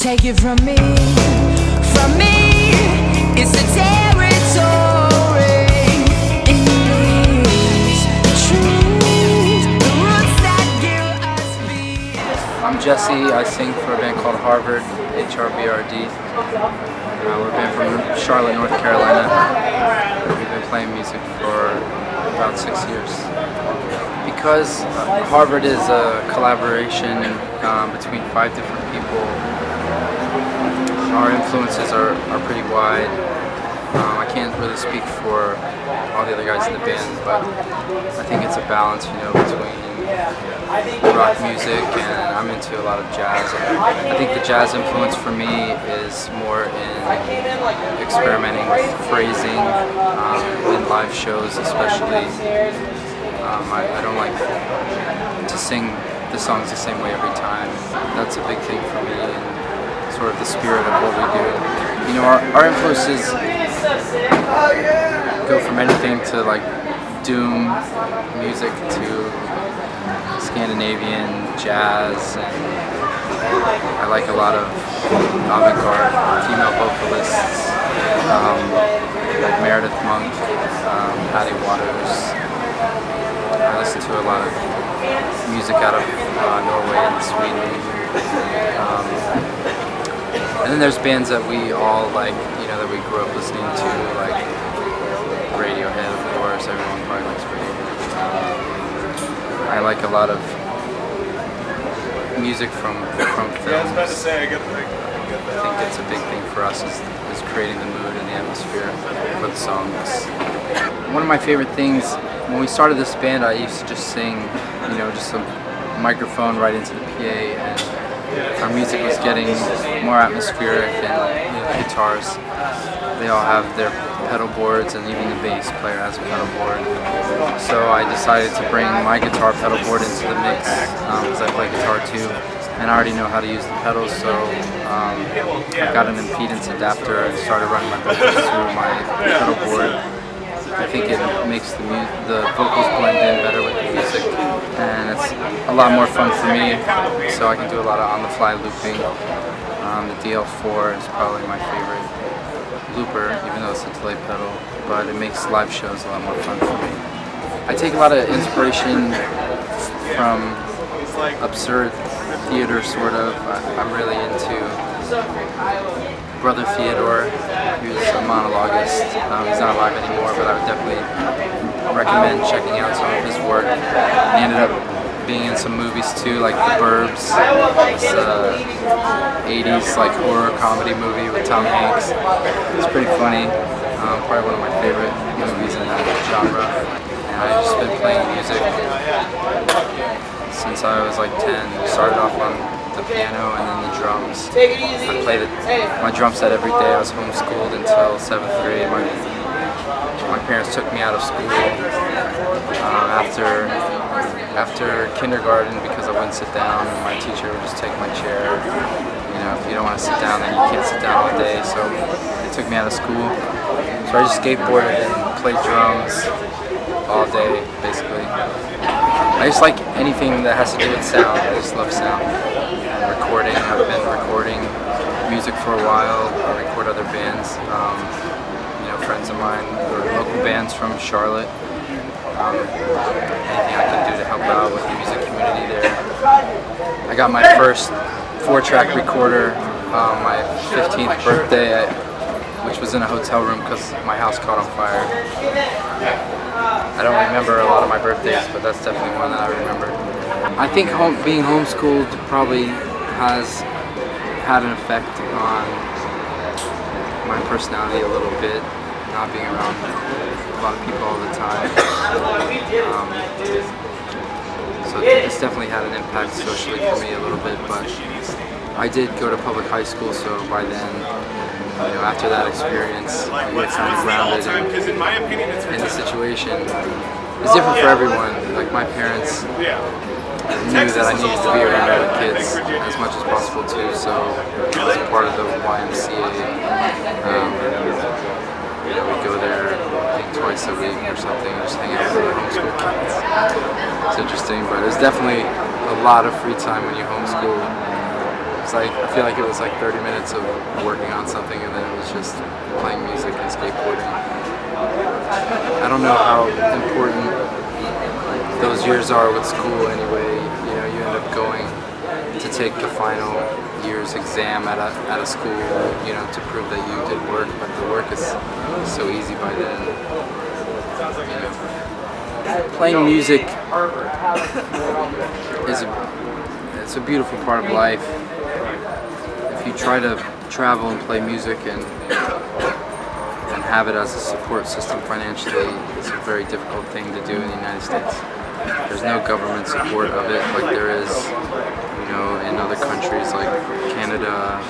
Take it from me, it's the territory. It is the truth, the roots that give us speed. I'm Jesse. I sing for a band called Harvard, HRVRD. We're a band from Charlotte, North Carolina. We've been playing music for about 6 years. Because Harvard is a collaboration between 5 different people, our influences are pretty wide. I can't really speak for all the other guys in the band, but I think it's a balance, between rock music and I'm into a lot of jazz. I think the jazz influence for me is more in experimenting with phrasing in live shows, especially. I don't like to sing the songs the same way every time. That's a big thing for me and sort of the spirit of what we do. Our influences go from anything to like doom music to Scandinavian jazz, and I like a lot of avant-garde female vocalists like Meredith Monk, Patty Waters. I listen to a lot of music out of Norway and Sweden. And then there's bands that we all like, that we grew up listening to, like Radiohead, of course. Everyone probably likes Radiohead. I like a lot of music from films. Yeah, I was about to say, I think it's a big thing for us is creating the mood and the atmosphere for the songs. One of my favorite things, when we started this band, I used to just sing, just a microphone right into the PA, and our music was getting more atmospheric, and the guitars, they all have their pedal boards, and even the bass player has a pedal board. So I decided to bring my guitar pedal board into the mix, because I play guitar too, and I already know how to use the pedals, so I got an impedance adapter and started running my vocals through my pedal board. I think it makes the vocals blend in better with the music, and it's a lot more fun for me, so I can do a lot of on-the-fly looping. The DL4 is probably my favorite looper, even though it's a delay pedal, but it makes live shows a lot more fun for me. I take a lot of inspiration from absurd theater, sort of. I'm really into Brother Theodore, who's a monologuist. He's not alive anymore, but I would definitely recommend checking out some of his work. He ended up being in some movies too, like The Burbs, this 80s like horror comedy movie with Tom Hanks. It's pretty funny, probably one of my favorite movies in that genre. And I've just been playing music since I was like 10. Started off on the piano and then the drums. I played my drum set every day. I was homeschooled until 7th grade. My parents took me out of school after kindergarten because I wouldn't sit down, and my teacher would just take my chair. If you don't want to sit down, then you can't sit down all day. So they took me out of school. So I just skateboarded and played drums all day, basically. I just like anything that has to do with sound. I just love sound. And recording. I've been recording music for a while. I record other bands. Friends of mine, or local bands from Charlotte. Anything I can do to help out with the music community there. I got my first 4-track recorder on my 15th birthday, which was in a hotel room because my house caught on fire. I don't remember a lot of my birthdays, but that's definitely one that I remember. I think being homeschooled probably has had an effect on my personality a little bit. Not being around a lot of people all the time. So it's definitely had an impact socially for me a little bit, but I did go to public high school, so by then, after that experience, you get kind of grounded in the situation. It's different for everyone. Like my parents knew that I needed to be around other kids as much as possible too, so I was a part of the YMCA. We go there, I think twice a week or something, and just hang out with the homeschool kids. It's interesting, but there's definitely a lot of free time when you homeschool. was like, I feel like it was like 30 minutes of working on something, and then it was just playing music and skateboarding. I don't know how important those years are with school anyway. You know, you end up going to take the final year's exam at a school, you know, to prove that you did work, but the work is so easy by then. You know. Playing music is it's a beautiful part of life. If you try to travel and play music and have it as a support system financially, it's a very difficult thing to do in the United States. There's no government support of it like there is, you know, in other countries like Canada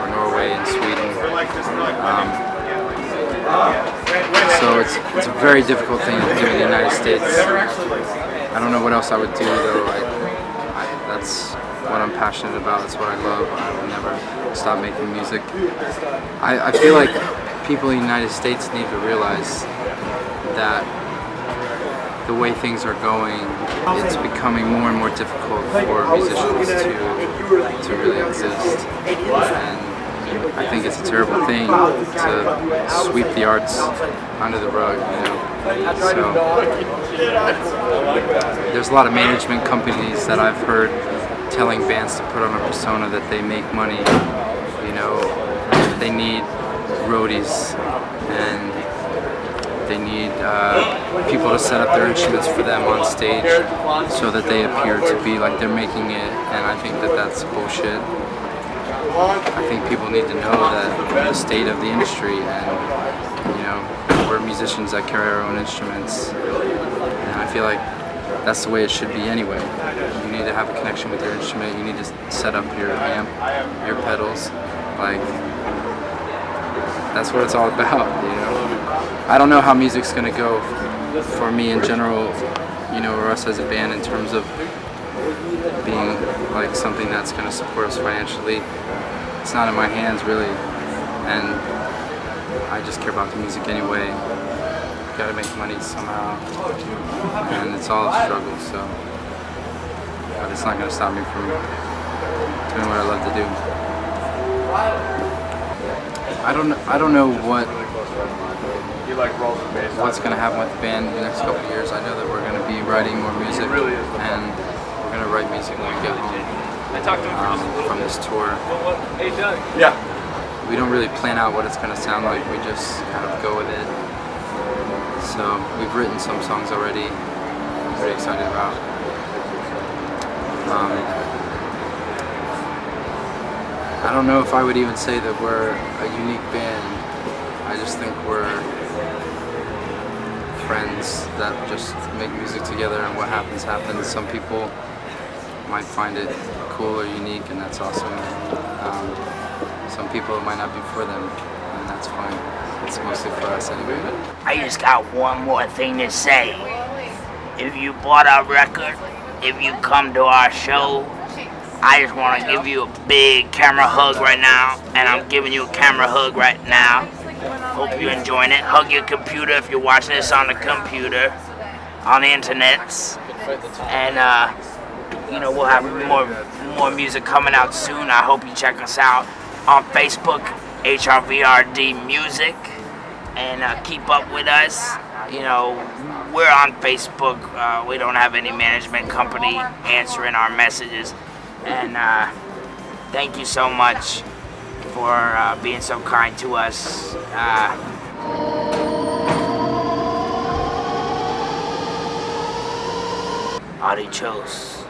or Norway and Sweden. So it's a very difficult thing to do in the United States. I don't know what else I would do though. That's what I'm passionate about. That's what I love. I will never stop making music. I feel like people in the United States need to realize that the way things are going, it's becoming more and more difficult for musicians to really exist. And I think it's a terrible thing to sweep the arts under the rug, you know. So there's a lot of management companies that I've heard telling bands to put on a persona that they make money, you know, they need roadies and they need people to set up their instruments for them on stage so that they appear to be like they're making it, and I think that that's bullshit. I think people need to know that the state of the industry, and you know, we're musicians that carry our own instruments, and I feel like that's the way it should be anyway. You need to have a connection with your instrument, you need to set up your amp, your pedals, like that's what it's all about, you know. I don't know how music's gonna go for me in general, you know, or us as a band in terms of being like something that's gonna support us financially. It's not in my hands really, and I just care about the music anyway. Gotta make money somehow, and it's all a struggle, so, but it's not gonna stop me from doing what I love to do. I don't know what's going to happen with the band in the next couple of years. I know that we're going to be writing more music, and we're going to write music when we get home from this tour. Yeah. We don't really plan out what it's going to sound like. We just kind of go with it. So we've written some songs already. I'm pretty excited about. I don't know if I would even say that we're a unique band. I just think we're friends that just make music together, and what happens happens. Some people might find it cool or unique, and that's awesome. Some people, it might not be for them, and that's fine. It's mostly for us anyway. I just got one more thing to say. If you bought our record, if you come to our show, I just want to give you a big camera hug right now, and I'm giving you a camera hug right now. Hope you're enjoying it. Hug your computer if you're watching this on the computer, on the internet. And you know, we'll have more music coming out soon. I hope you check us out on Facebook, HRVRD Music, and keep up with us. You know, we're on Facebook. We don't have any management company answering our messages. And thank you so much for being so kind to us. Adios.